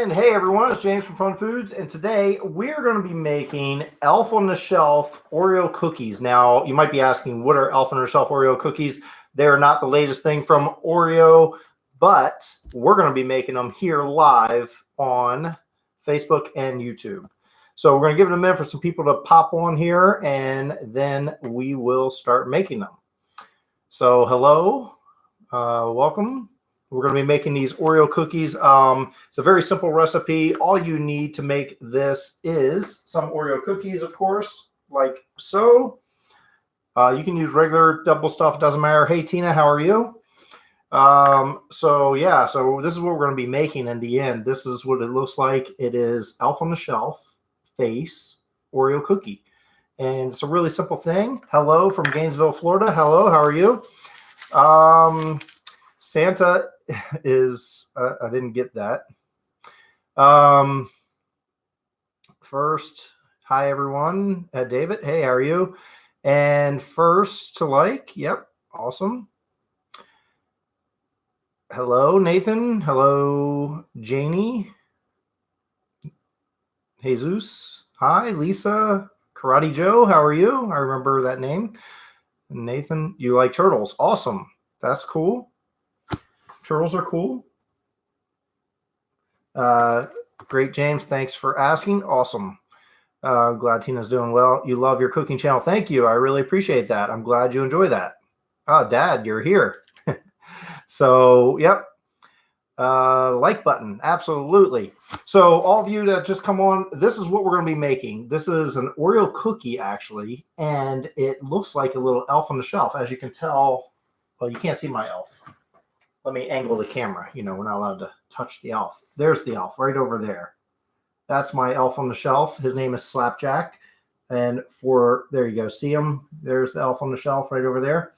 And hey everyone, it's James from FunFoods, and today we're going to be making Elf on the Shelf Oreo cookies. Now, you might be asking, what are Elf on the Shelf Oreo cookies? They're not the latest thing from Oreo, but we're going to be making them here live on Facebook and YouTube. So we're going to give it a minute for some people to pop on here, and then we will start making them. So hello, welcome. We're going to be making these Oreo cookies. It's a very simple recipe. All you need to make this is some Oreo cookies, of course, like so. You can use regular double stuff, doesn't matter. Hey, Tina, how are you? So this is what we're going to be making in the end. This is what it looks like. It is Elf on the Shelf face Oreo cookie. And it's a really simple thing. Hello from Gainesville, Florida. Hello, how are you? Santa is, I didn't get that. First, hi everyone. David, hey, how are you? And first to like, yep, awesome. Hello, Nathan. Hello, Janie. Jesus. Hi, Lisa. Karate Joe, how are you? I remember that name. Nathan, you like turtles. Awesome. That's cool. Turtles are cool. Great, James. Thanks for asking. Awesome. Glad Tina's doing well. You love your cooking channel. Thank you. I really appreciate that. I'm glad you enjoy that. Oh, Dad, you're here. So, yep. Like button. Absolutely. So all of you that just come on, this is what we're going to be making. This is an Oreo cookie, actually, and it looks like a little elf on the shelf. As you can tell, well, you can't see my elf. Let me angle the camera. You know, we're not allowed to touch the elf. There's the elf right over there. That's my elf on the shelf. His name is Slapjack. And there you go. See him? There's the elf on the shelf right over there.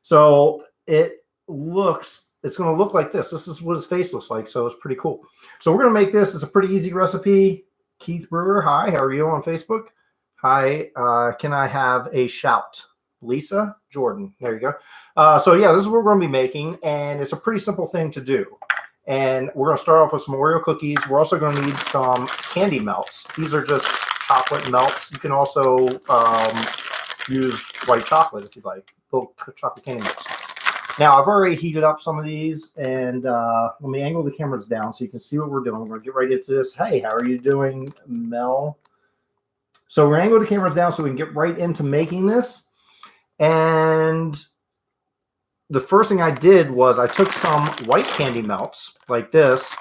So it's going to look like this. This is what his face looks like. So it's pretty cool. So we're going to make this. It's a pretty easy recipe. Keith Brewer, hi. How are you on Facebook? Hi. Can I have a shout? Lisa Jordan. There you go. So yeah, this is what we're going to be making, and it's a pretty simple thing to do. And we're going to start off with some Oreo cookies. We're also going to need some candy melts. These are just chocolate melts. You can also use white chocolate if you'd like, little chocolate candy melts. Now, I've already heated up some of these, and let me angle the cameras down so you can see what we're doing. We're going to get right into this. Hey, how are you doing, Mel? So we're going to angle the cameras down so we can get right into making this. And the first thing I did was I took some white candy melts like this,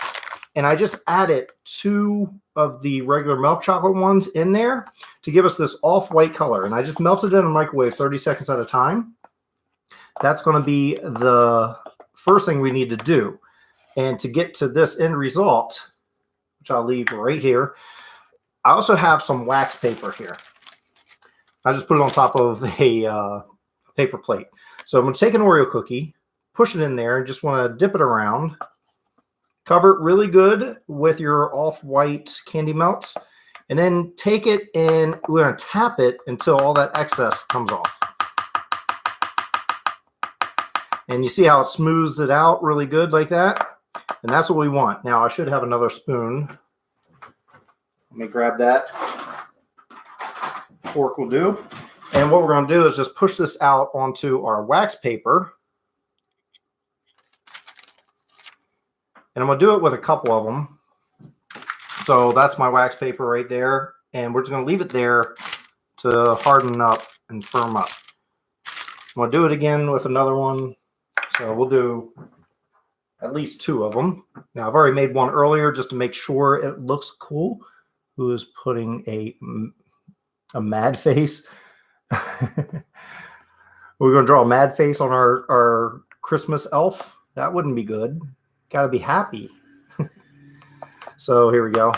and I just added 2 of the regular milk chocolate ones in there to give us this off-white color. And I just melted it in the microwave 30 seconds at a time. That's going to be the first thing we need to do. And to get to this end result, which I'll leave right here, I also have some wax paper here. I just put it on top of a paper plate. So I'm going to take an Oreo cookie, push it in there, and just want to dip it around. Cover it really good with your off-white candy melts. And then take it and we're going to tap it until all that excess comes off. And you see how it smooths it out really good like that? And that's what we want. Now, I should have another spoon. Let me grab that. Fork will do. And what we're going to do is just push this out onto our wax paper. And I'm going to do it with a couple of them. So that's my wax paper right there. And we're just going to leave it there to harden up and firm up. I'm going to do it again with another one. So we'll do at least 2 of them. Now, I've already made one earlier just to make sure it looks cool. Who is putting a mad face? We're going to draw a mad face on our Christmas elf. That wouldn't be good. Got to be happy. So here we go.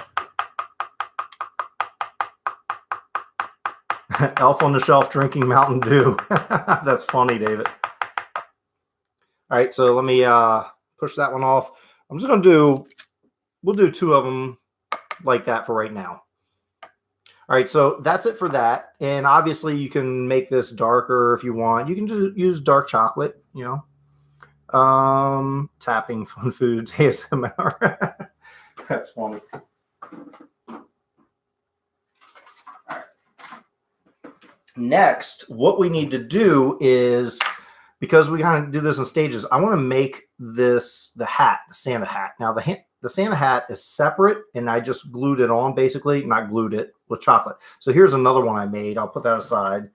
Elf on the shelf drinking Mountain Dew. That's funny, David. All right, so let me push that one off. I'm just going to we'll do 2 of them like that for right now. All right, so that's it for that. And obviously you can make this darker if you want. You can just use dark chocolate, you know. Tapping FunFoods ASMR. That's funny. Next, what we need to do is, because we kind of do this in stages, I want to make this the Santa hat. Now, the Santa hat is separate, and I just glued it on, basically. Not glued it, with chocolate. So here's another one I made. I'll put that aside.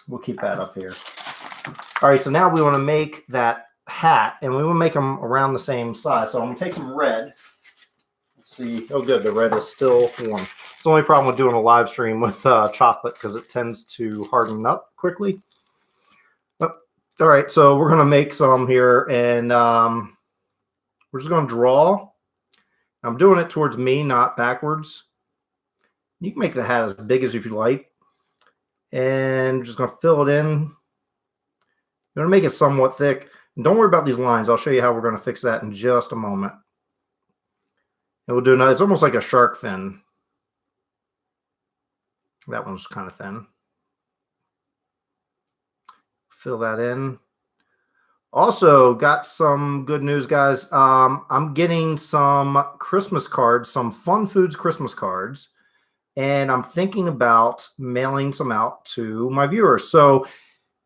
We'll keep that up here. All right, so now we want to make that hat, and we want to make them around the same size. So I'm going to take some red. Let's see. Oh, good. The red is still warm. It's the only problem with doing a live stream with chocolate, because it tends to harden up quickly. Oh, all right, so we're going to make some here, and we're just going to draw. I'm doing it towards me, not backwards. You can make the hat as big as if you like. And just going to fill it in. You want to make it somewhat thick. And don't worry about these lines. I'll show you how we're going to fix that in just a moment. And we'll do another. It's almost like a shark fin. That one's kind of thin. Fill that in. Also, got some good news, guys. I'm getting some Christmas cards, some FunFoods Christmas cards, and I'm thinking about mailing some out to my viewers. So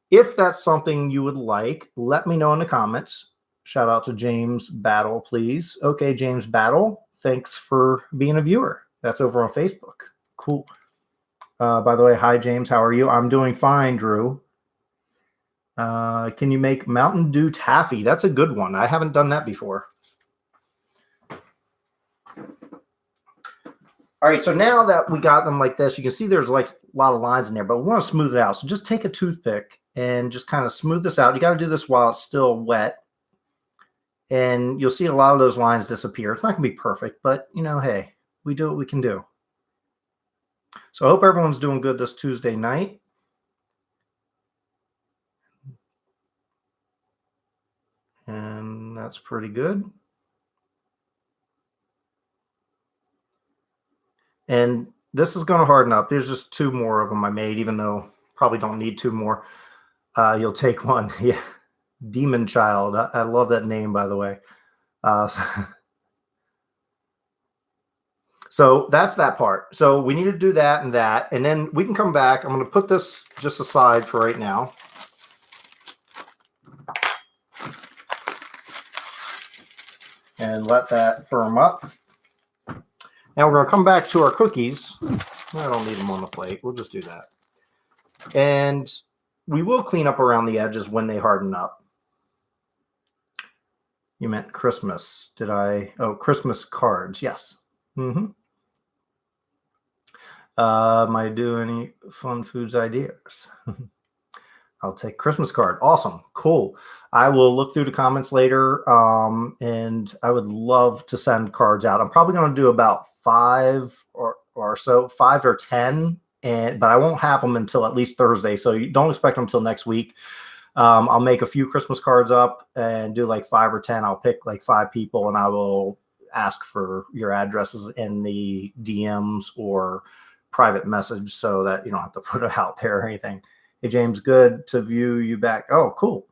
if that's something you would like, let me know in the comments. Shout out to James Battle, please. Okay, James Battle, thanks for being a viewer. That's over on Facebook. Cool. By the way, hi, James. How are you? I'm doing fine, Drew. Can you make Mountain Dew taffy? That's a good one. I haven't done that before. All right, so now that we got them like this, you can see there's like a lot of lines in there, but we want to smooth it out. So just take a toothpick and just kind of smooth this out. You got to do this while it's still wet. And you'll see a lot of those lines disappear. It's not going to be perfect, but, you know, hey, we do what we can do. So I hope everyone's doing good this Tuesday night. And that's pretty good. And this is going to harden up. There's just 2 more of them I made, even though probably don't need 2 more. You'll take one. Yeah. Demon Child. I love that name, by the way. So that's that part. So we need to do that, and then we can come back. I'm going to put this just aside for right now. And let that firm up. Now we're going to come back to our cookies. I don't need them on the plate. We'll just do that. And we will clean up around the edges when they harden up. You meant Christmas. Did I? Oh, Christmas cards. Yes. Am I doing any FunFoods ideas? I'll take Christmas card. Awesome. Cool. I will look through the comments later, and I would love to send cards out. I'm probably going to do about 5 or so, 5 or 10, but I won't have them until at least Thursday, so you don't expect them until next week. I'll make a few Christmas cards up and do like 5 or 10. I'll pick like 5 people, and I will ask for your addresses in the DMs or private message so that you don't have to put it out there or anything. Hey, James, good to view you back. Oh, cool.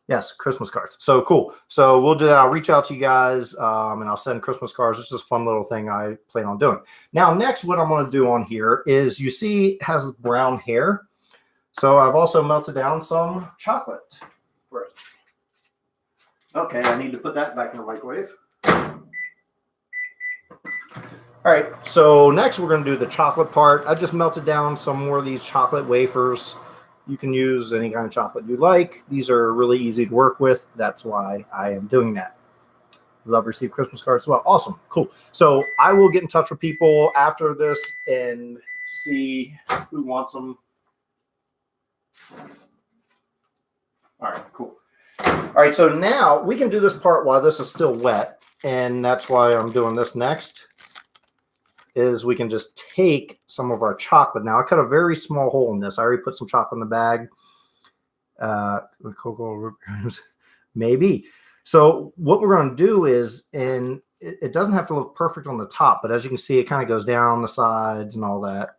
Yes, Christmas cards. So cool. So we'll do that. I'll reach out to you guys, and I'll send Christmas cards. It's just a fun little thing I plan on doing. Now, next, what I'm going to do on here is, you see it has brown hair. So I've also melted down some chocolate. Where is it? Okay, I need to put that back in the microwave. All right, so next we're going to do the chocolate part. I just melted down some more of these chocolate wafers. You can use any kind of chocolate you like. These are really easy to work with. That's why I am doing that. Love receive Christmas cards as well. Awesome, cool. So I will get in touch with people after this and see who wants them. All right, cool. All right, so now we can do this part while this is still wet, and that's why I'm doing this next. Is we can just take some of our chocolate. Now I cut a very small hole in this. I already put some chocolate in the bag. Cocoa maybe. So what we're going to do is, and it doesn't have to look perfect on the top, but as you can see, it kind of goes down the sides and all that.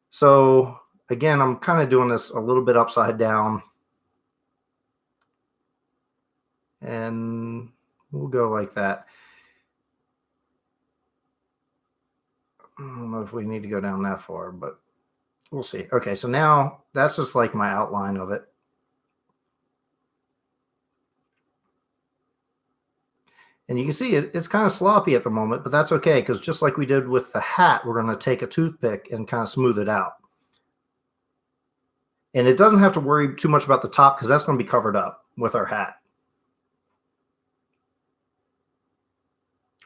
So again, I'm kind of doing this a little bit upside down. And we'll go like that. I don't know if we need to go down that far, but we'll see. Okay, so now that's just like my outline of it. And you can see it's kind of sloppy at the moment, but that's okay, because just like we did with the hat, we're going to take a toothpick and kind of smooth it out. And it doesn't have to worry too much about the top, because that's going to be covered up with our hat.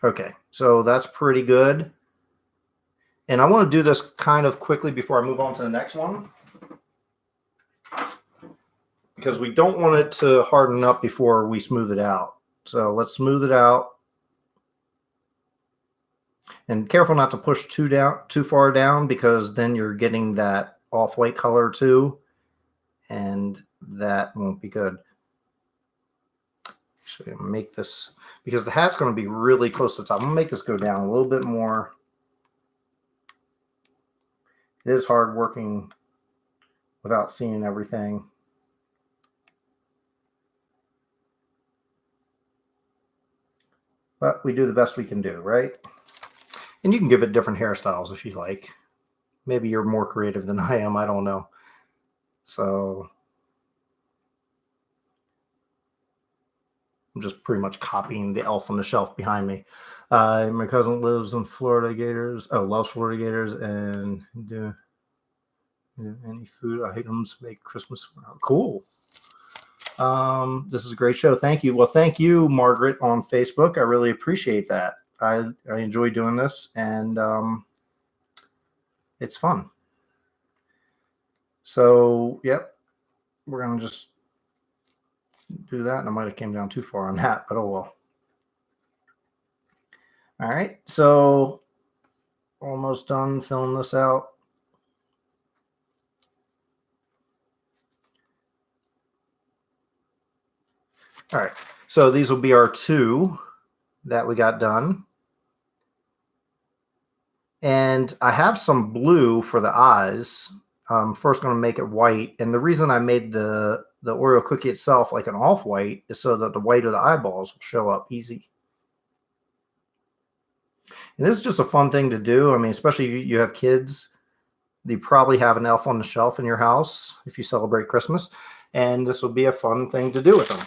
Okay, so that's pretty good. And I want to do this kind of quickly before I move on to the next one, because we don't want it to harden up before we smooth it out. So let's smooth it out. And careful not to push too far down, because then you're getting that off-white color too, and that won't be good. Actually, I'm gonna make this, because the hat's going to be really close to the top. I'm gonna make this go down a little bit more. It is hard working without seeing everything. But we do the best we can do, right? And you can give it different hairstyles if you like. Maybe you're more creative than I am. I don't know. So I'm just pretty much copying the elf on the shelf behind me. My cousin lives in Florida Gators. Oh, loves Florida Gators, and do any food items make Christmas. Cool. This is a great show. Thank you. Well, thank you, Margaret, on Facebook. I really appreciate that. I enjoy doing this, and it's fun. So, yep, we're going to just do that. And I might have came down too far on that, but oh well. All right, so almost done filling this out. All right, so these will be our two that we got done. And I have some blue for the eyes. I'm first going to make it white. And the reason I made the Oreo cookie itself like an off-white is so that the white of the eyeballs will show up easy. And this is just a fun thing to do. I mean, especially if you have kids, you probably have an elf on the shelf in your house if you celebrate Christmas. And this will be a fun thing to do with them.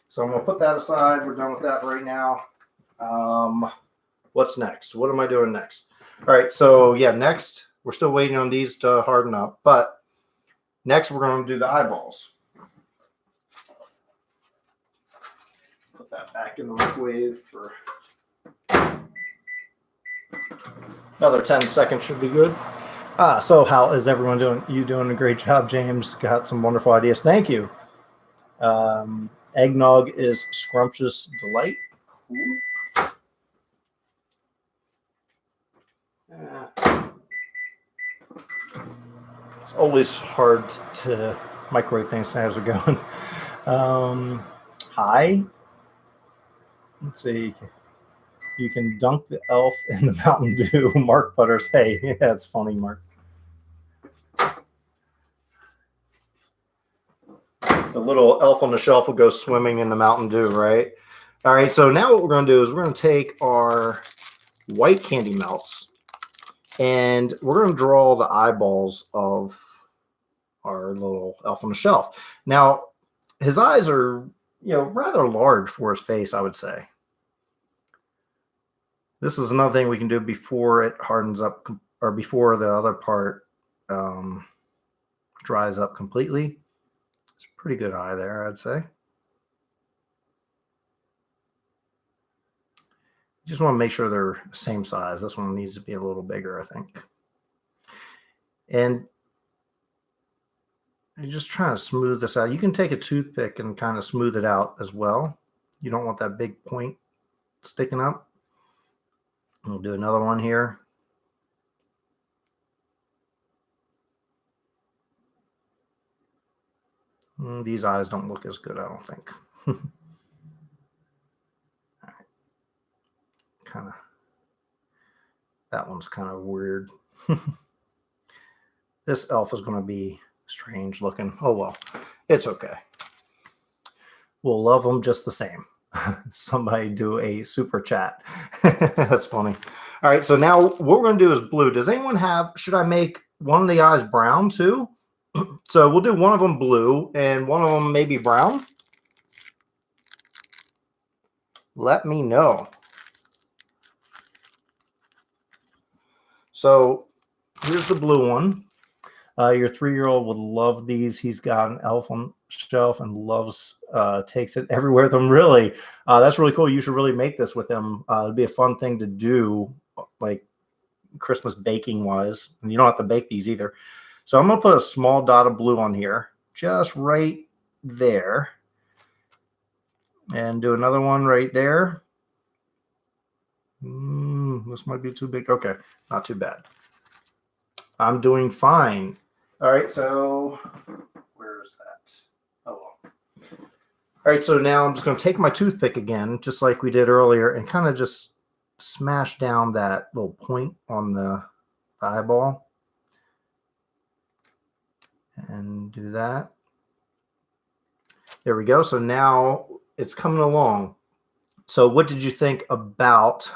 So I'm going to put that aside. We're done with that right now. What's next? What am I doing next? All right, so yeah, next, we're still waiting on these to harden up, but next we're going to do the eyeballs. Put that back in the microwave for another 10 seconds should be good. So how is everyone doing? You doing a great job, James. Got some wonderful ideas. Thank you. Eggnog is scrumptious delight. Cool. It's always hard to microwave things as we're going. Hi. Let's see. You can dunk the elf in the Mountain Dew. Mark Butters. Hey, yeah, it's funny, Mark. The little elf on the shelf will go swimming in the Mountain Dew, right? All right, so now what we're going to do is we're going to take our white candy melts, and we're going to draw the eyeballs of our little elf on the shelf. Now, his eyes are, rather large for his face, I would say. This is another thing we can do before it hardens up, or before the other part dries up completely. It's a pretty good eye there, I'd say. Just want to make sure they're the same size. This one needs to be a little bigger, I think. And you're just trying to smooth this out. You can take a toothpick and kind of smooth it out as well. You don't want that big point sticking up. We'll do another one here. These eyes don't look as good, I don't think. All right. Kind of, that one's kind of weird. This elf is going to be strange looking. Oh, well, it's okay. We'll love them just the same. Somebody do a super chat. That's funny. All right, so now what we're going to do is blue. Does anyone have, should I make one of the eyes brown too? So we'll do one of them blue and one of them maybe brown. Let me know. So here's the blue one. Your 3-year-old would love these. He's got an elf on shelf and loves, takes it everywhere with them. Really, that's really cool. You should really make this with them. It'd be a fun thing to do, like Christmas baking wise. And you don't have to bake these either. So I'm going to put a small dot of blue on here, just right there. And do another one right there. This might be too big. Okay, not too bad. I'm doing fine. All right, so where's that? Oh, well. All right, so now I'm just going to take my toothpick again, just like we did earlier, and kind of just smash down that little point on the eyeball. And do that. There we go. So now it's coming along. So what did you think about,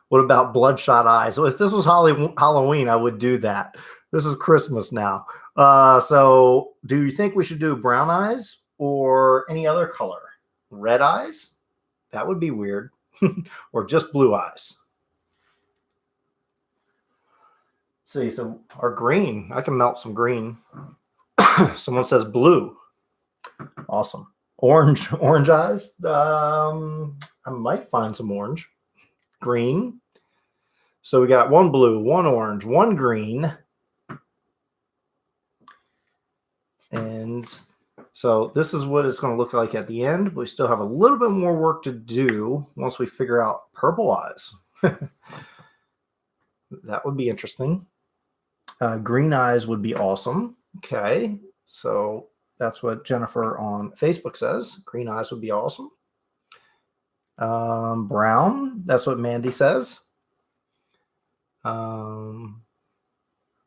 what about bloodshot eyes? So if this was Halloween, I would do that. This is Christmas now. So do you think we should do brown eyes or any other color? Red eyes? That would be weird. Or just blue eyes. See, so our green, I can melt some green. Someone says blue. Awesome. Orange eyes. I might find some orange. Green. So we got one blue, one orange, one green. And so this is what it's going to look like at the end. We still have a little bit more work to do once we figure out purple eyes. That would be interesting. Green eyes would be awesome. Okay. So that's what Jennifer on Facebook says. Green eyes would be awesome. Brown, that's what Mandy says.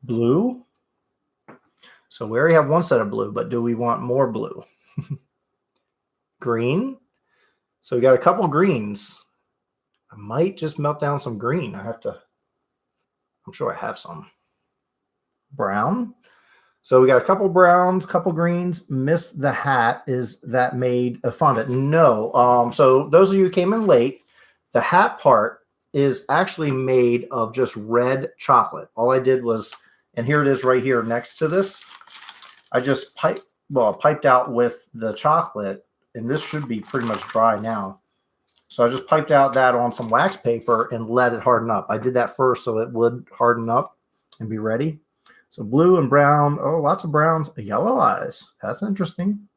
Blue. So we already have one set of blue, but do we want more blue? Green. So we got a couple greens. I might just melt down some green. I'm sure I have some. Brown. So we got a couple browns, couple greens. Missed the hat. Is that made of fondant? No. So those of you who came in late, the hat part is actually made of just red chocolate. All I did was, and here it is right here next to this. I just piped out with the chocolate, and this should be pretty much dry now. So I just piped out that on some wax paper and let it harden up. I did that first so it would harden up and be ready. So blue and brown. Oh, lots of browns. Yellow eyes. That's interesting.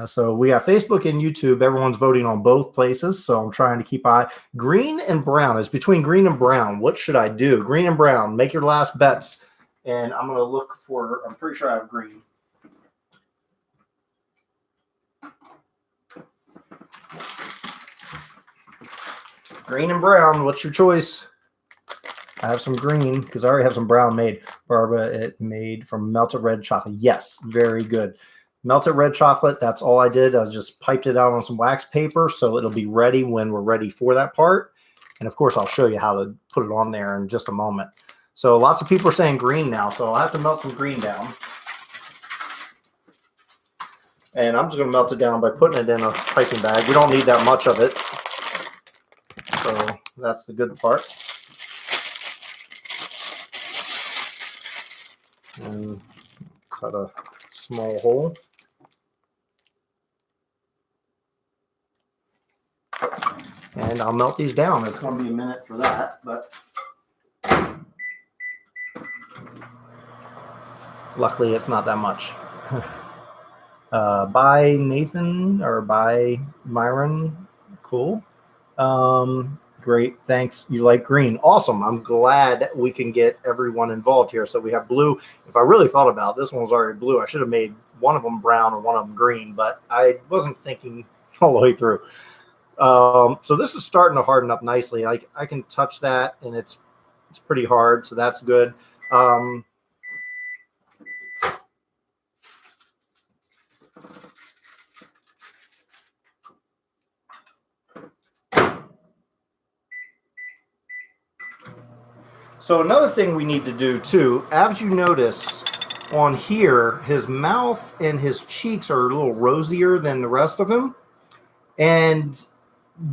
So we got Facebook and YouTube. Everyone's voting on both places. So I'm trying to keep eye. Green and brown. It's between green and brown. What should I do? Green and brown. Make your last bets. And I'm going to look for, I'm pretty sure I have green. Green and brown. What's your choice? I have some green because I already have some brown made. Barbara, it made from melted red chocolate. Yes, very good. Melted red chocolate, that's all I did. I just piped it out on some wax paper so it'll be ready when we're ready for that part. And of course, I'll show you how to put it on there in just a moment. So lots of people are saying green now, so I'll have to melt some green down. And I'm just going to melt it down by putting it in a piping bag. We don't need that much of it. So that's the good part. And cut a small hole. And I'll melt these down. It's going to be a minute for that, but luckily it's not that much. Bye Nathan, or bye Myron. Cool. Great. Thanks. You like green. Awesome. I'm glad we can get everyone involved here. So we have blue. If I really thought about it, this one was already blue. I should have made one of them brown and one of them green, but I wasn't thinking all the way through. So this is starting to harden up nicely. Like I can touch that and it's pretty hard. So that's good. So another thing we need to do too, as you notice on here, his mouth and his cheeks are a little rosier than the rest of him. And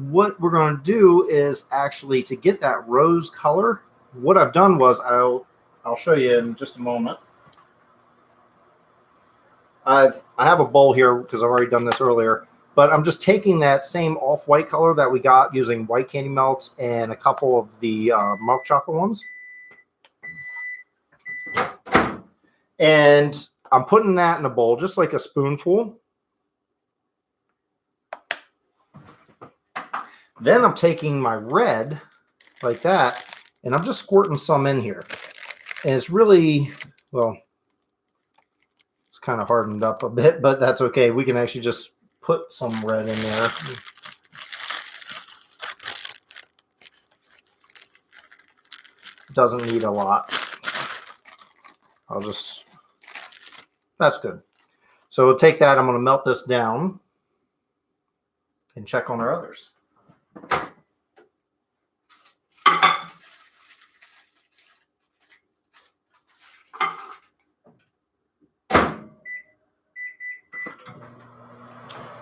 what we're going to do is actually to get that rose color, what I've done was I'll show you in just a moment. I have a bowl here because I've already done this earlier, but I'm just taking that same off-white color that we got using white candy melts and a couple of the milk chocolate ones. And I'm putting that in a bowl, just like a spoonful. Then I'm taking my red, like that, and I'm just squirting some in here. And it's really, well, it's kind of hardened up a bit, but that's okay. We can actually just put some red in there. Doesn't need a lot. I'll just, that's good. So we'll take that. I'm going to melt this down and check on our others.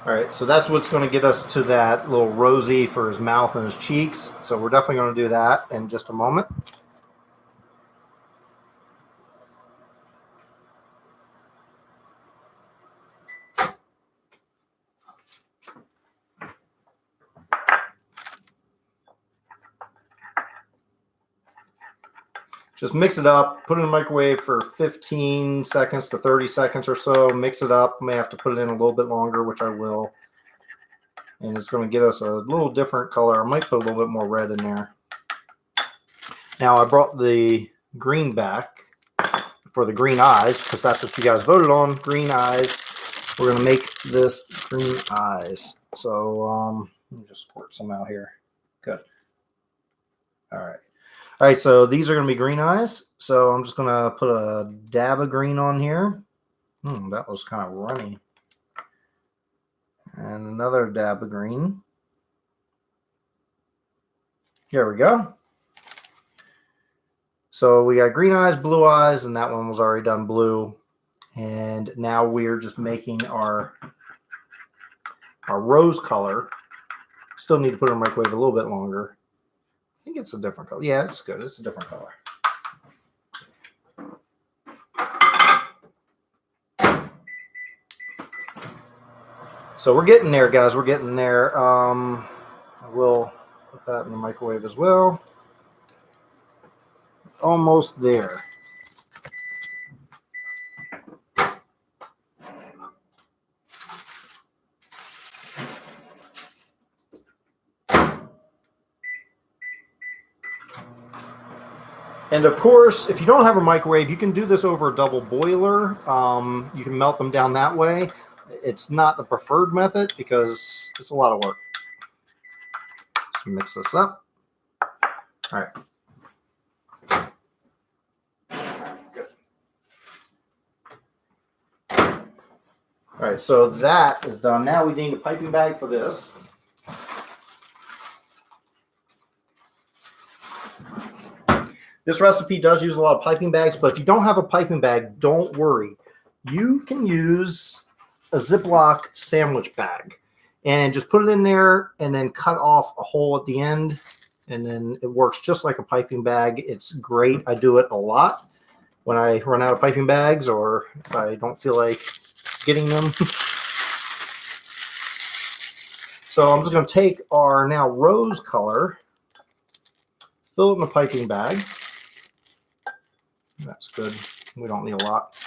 All right, so that's what's going to get us to that little rosy for his mouth and his cheeks. So we're definitely going to do that in just a moment. Just mix it up, put it in the microwave for 15 seconds to 30 seconds or so. Mix it up. May have to put it in a little bit longer, which I will. And it's going to get us a little different color. I might put a little bit more red in there. Now I brought the green back for the green eyes because that's what you guys voted on, green eyes. We're going to make this green eyes. So let me just squirt some out here. Good. All right. All right, so these are going to be green eyes. So I'm just going to put a dab of green on here. That was kind of runny. And another dab of green. There we go. So we got green eyes, blue eyes, and that one was already done blue. And now we're just making our rose color. Still need to put it in the microwave a little bit longer. I think it's a different color. Yeah, it's good. It's a different color. So we're getting there, guys. We're getting there. I will put that in the microwave as well. Almost there. And of course, if you don't have a microwave, you can do this over a double boiler. You can melt them down that way. It's not the preferred method because it's a lot of work. Let's mix this up. All right. Good. All right, so that is done. Now we need a piping bag for this. This recipe does use a lot of piping bags, but if you don't have a piping bag, don't worry. You can use a Ziploc sandwich bag and just put it in there and then cut off a hole at the end, and then it works just like a piping bag. It's great. I do it a lot when I run out of piping bags or if I don't feel like getting them. So I'm just going to take our now rose color, fill it in the piping bag. That's good. We don't need a lot.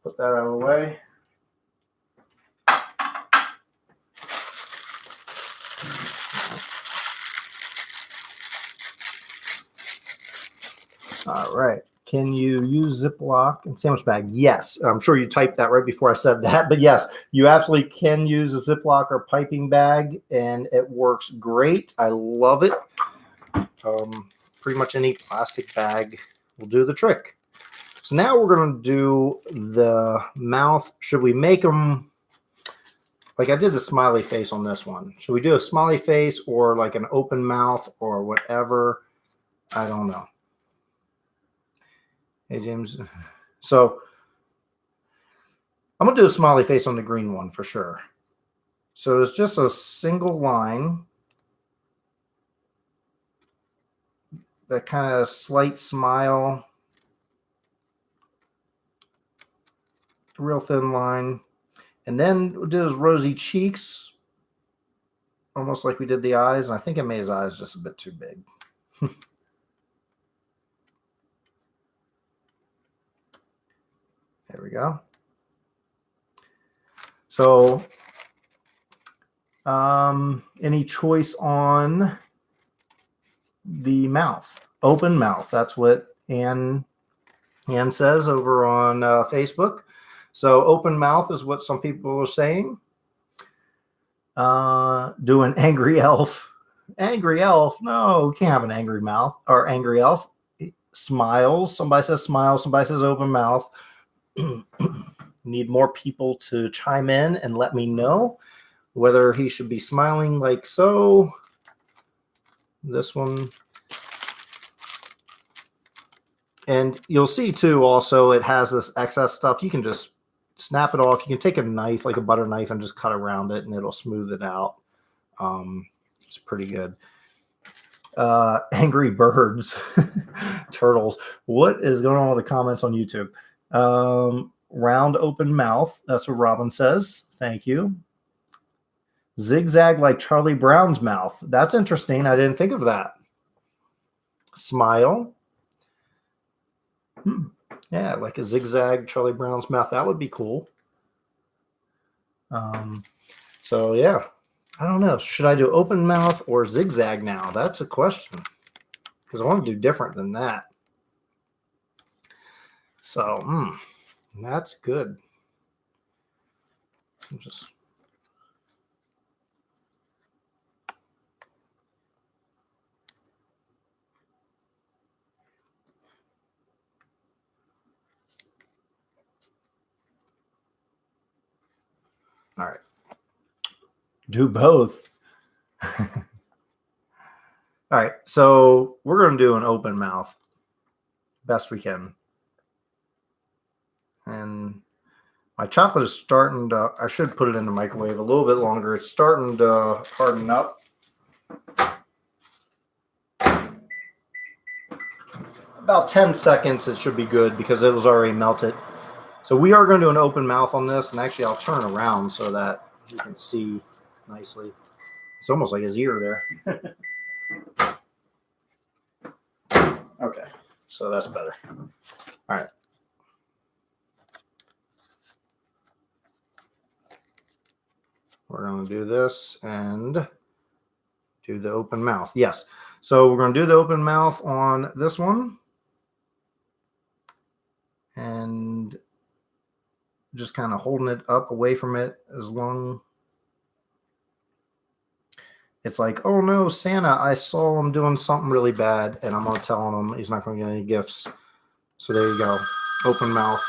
Put that out of the way. All right. Can you use Ziploc and sandwich bag? Yes. I'm sure you typed that right before I said that. But yes, you absolutely can use a Ziploc or piping bag, and it works great. I love it. Pretty much any plastic bag will do the trick. So now we're going to do the mouth. Should we make them like I did the smiley face on this one? Should we do a smiley face or like an open mouth or whatever? I don't know. Hey, James. So I'm going to do a smiley face on the green one for sure. So it's just a single line. That kind of slight smile. Real thin line. And then we'll do his rosy cheeks. Almost like we did the eyes. And I think I made his eyes just a bit too big. There we go. So, any choice on the mouth? Open mouth. That's what Ann says over on Facebook. So open mouth is what some people are saying. Do an angry elf. Angry elf. No, we can't have an angry mouth or angry elf. Smiles. Somebody says smile. Somebody says open mouth. Need more people to chime in and let me know whether he should be smiling like so. This one. And you'll see too, also, it has this excess stuff. You can just snap it off. You can take a knife, like a butter knife, and just cut around it, and it'll smooth it out. It's pretty good. Angry birds, turtles. What is going on with the comments on YouTube? Round open mouth. That's what Robin says. Thank you. Zigzag like Charlie Brown's mouth. That's interesting. I didn't think of that. Smile. Yeah, like a zigzag Charlie Brown's mouth. That would be cool. So yeah, I don't know. Should I do open mouth or zigzag now? That's a question, because I want to do different than that. So that's good. Just all right. Do both. All right. So we're going to do an open mouth best we can. And my chocolate is starting to, I should put it in the microwave a little bit longer. It's starting to harden up. About 10 seconds, it should be good because it was already melted. So we are going to do an open mouth on this. And actually, I'll turn around so that you can see nicely. It's almost like his ear there. Okay, so that's better. All right. We're going to do this and do the open mouth. Yes. So we're going to do the open mouth on this one. And just kind of holding it up away from it as long. It's like, oh no, Santa, I saw him doing something really bad, and I'm going to tell him he's not going to get any gifts. So there you go. Open mouth.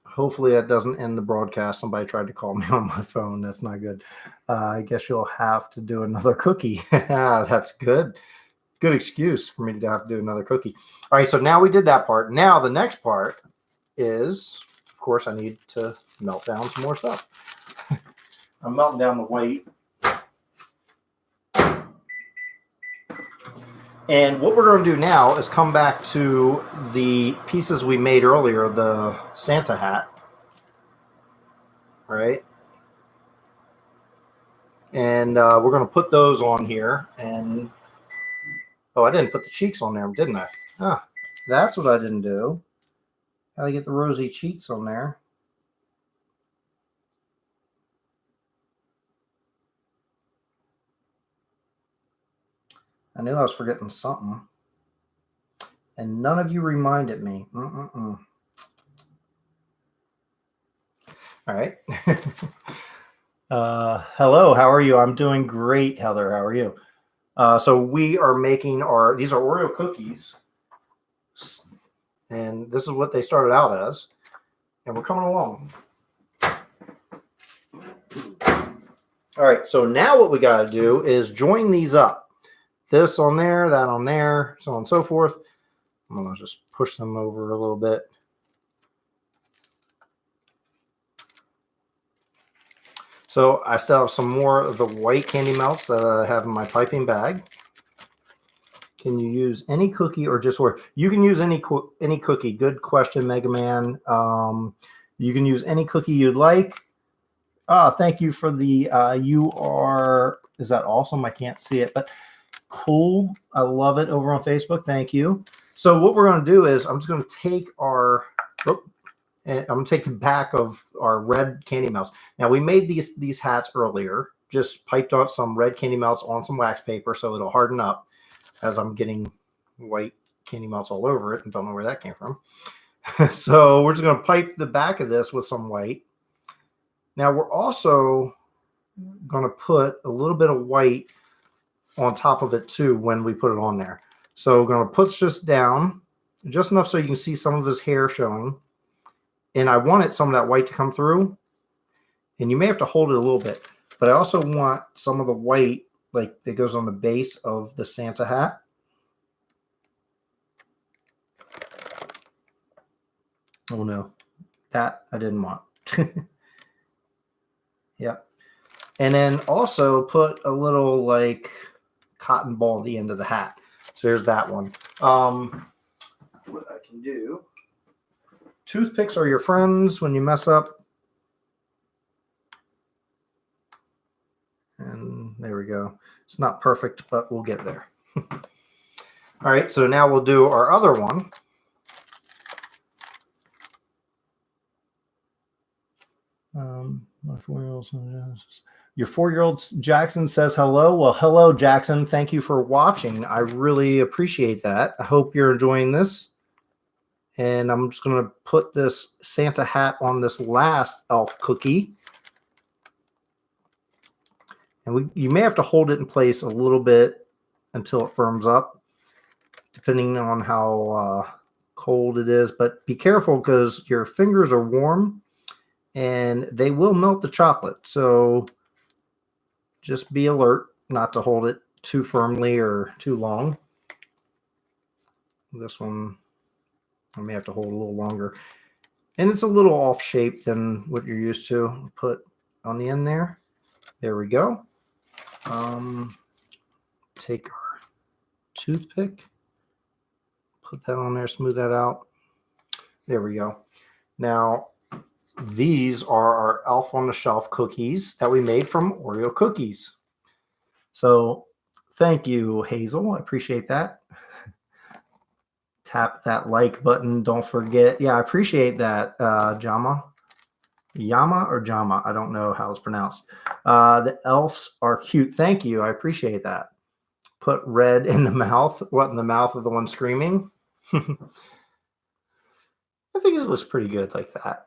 Hopefully that doesn't end the broadcast. Somebody tried to call me on my phone. That's not good. I guess you'll have to do another cookie. That's good. Good excuse for me to have to do another cookie. All right, so now we did that part. Now the next part is, of course, I need to melt down some more stuff. I'm melting down the white. And what we're going to do now is come back to the pieces we made earlier, the Santa hat. All right. And we're going to put those on here. And, oh, I didn't put the cheeks on there, didn't I? Ah, that's what I didn't do. Got to get the rosy cheeks on there. I knew I was forgetting something. And none of you reminded me. All right. Hello, how are you? I'm doing great, Heather. How are you? So we are making these are Oreo cookies. And this is what they started out as. And we're coming along. All right, so now what we got to do is join these up. This on there, that on there, so on and so forth. I'm going to just push them over a little bit. So I still have some more of the white candy melts that I have in my piping bag. Can you use any cookie or just Oreo? You can use any cookie. Good question, Mega Man. You can use any cookie you'd like. Thank you for the is that awesome? I can't see it, but cool. I love it over on Facebook. Thank you. So what we're going to do is I'm just going to take and I'm going to take the back of our red candy melts. Now we made these hats earlier, just piped out some red candy melts on some wax paper so it'll harden up, as I'm getting white candy melts all over it and don't know where that came from. So we're just going to pipe the back of this with some white. Now we're also going to put a little bit of white on top of it too when we put it on there. So we're going to push this down just enough so you can see some of his hair showing. And I wanted some of that white to come through. And you may have to hold it a little bit. But I also want some of the white like that goes on the base of the Santa hat. Oh no, that I didn't want. Yep. And then also put a little like cotton ball at the end of the hat. So there's that one. What I can do. Toothpicks are your friends when you mess up. And there we go. It's not perfect, but we'll get there. All right, so now we'll do our other one. My 4-year-old your 4-year-old Jackson says hello. Well, hello, Jackson. Thank you for watching. I really appreciate that. I hope you're enjoying this. And I'm just going to put this Santa hat on this last elf cookie. And you may have to hold it in place a little bit until it firms up, depending on how cold it is. But be careful because your fingers are warm and they will melt the chocolate. So just be alert not to hold it too firmly or too long. This one I may have to hold a little longer. And it's a little off shape than what you're used to. Put on the end there. There we go. Take our toothpick, put that on there, smooth that out. There we go. Now, these are our Elf on the Shelf cookies that we made from Oreo cookies. So thank you, Hazel. I appreciate that. Tap that like button. Don't forget. Yeah, I appreciate that, Yama or Jama. I don't know how it's pronounced. The elves are cute. Thank you. I appreciate that. Put red in the mouth. What, in the mouth of the one screaming? I think it looks pretty good like that.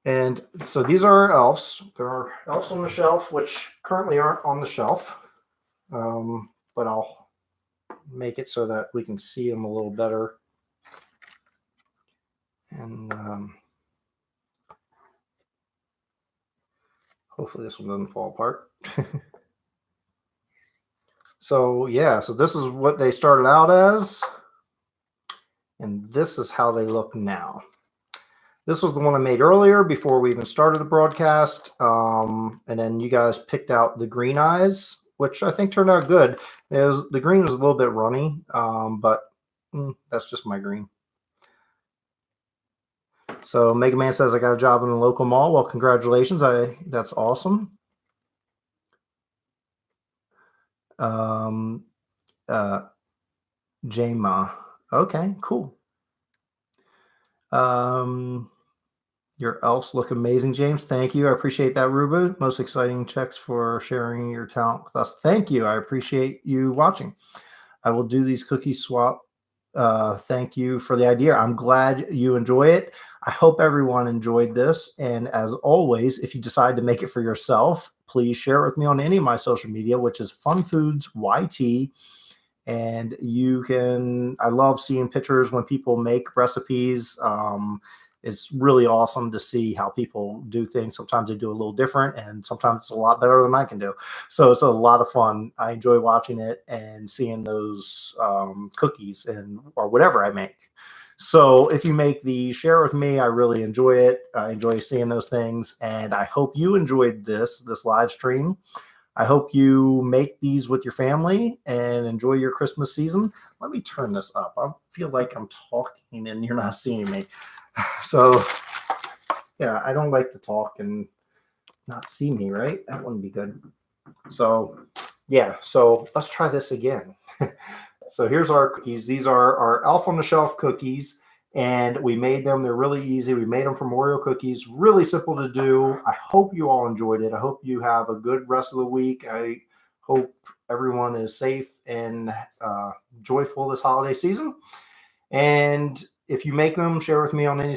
And so these are our elves. There are elves on the shelf, which currently aren't on the shelf. But I'll make it so that we can see them a little better. And hopefully this one doesn't fall apart. So yeah, so this is what they started out as. And this is how they look now. This was the one I made earlier before we even started the broadcast. And then you guys picked out the green eyes, which I think turned out good. The green was a little bit runny, but that's just my green. So Mega Man says I got a job in a local mall. Well, congratulations. That's awesome. Jama. Okay, cool. Your elves look amazing, James. Thank you. I appreciate that, Rubu. Most exciting checks for sharing your talent with us. Thank you. I appreciate you watching. I will do these cookie swap. Thank you for the idea. I'm glad you enjoy it. I hope everyone enjoyed this. And as always, if you decide to make it for yourself, please share it with me on any of my social media, which is FunFoods YT. And you can, I love seeing pictures when people make recipes. it's really awesome to see how people do things. Sometimes they do a little different, and sometimes it's a lot better than I can do. So it's a lot of fun. I enjoy watching it and seeing those cookies and or whatever I make. So if you make the share with me, I really enjoy it. I enjoy seeing those things, and I hope you enjoyed this live stream. I hope you make these with your family and enjoy your Christmas season. Let me turn this up. I feel like I'm talking and you're not seeing me. So yeah, I don't like to talk and not see me, right? That wouldn't be good. So yeah, so let's try this again. So here's our cookies. These are our Elf on the Shelf cookies, and we made them. They're really easy. We made them from Oreo cookies. Really simple to do. I hope you all enjoyed it. I hope you have a good rest of the week. I hope everyone is safe and joyful this holiday season. And if you make them, share with me on any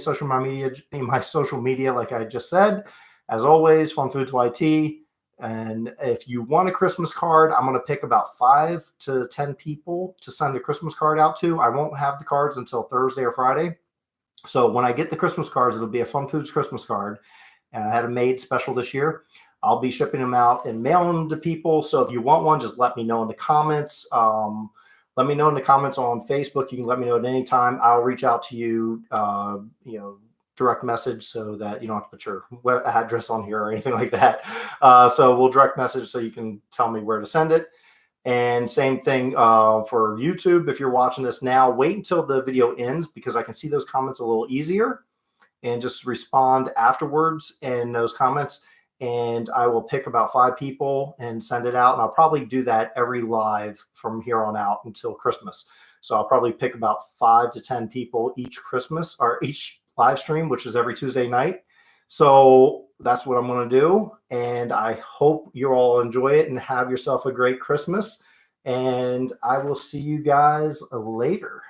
my social media, like I just said. As always, FunFoods YT. And if you want a Christmas card, I'm going to pick about 5 to 10 people to send a Christmas card out to. I won't have the cards until Thursday or Friday. So when I get the Christmas cards, it'll be a FunFoods Christmas card. And I had them made special this year. I'll be shipping them out and mailing them to people. So if you want one, just let me know in the comments. Let me know in the comments on Facebook. You can let me know at any time. I'll reach out to you, direct message, so that you don't have to put your web address on here or anything like that. So we'll direct message so you can tell me where to send it. And same thing for YouTube. If you're watching this now, wait until the video ends, because I can see those comments a little easier, and just respond afterwards in those comments. And I will pick about 5 people and send it out. And I'll probably do that every live from here on out until Christmas. So I'll probably pick about 5 to 10 people each Christmas, or each live stream, which is every Tuesday night. So that's what I'm going to do. And I hope you all enjoy it and have yourself a great Christmas. And I will see you guys later.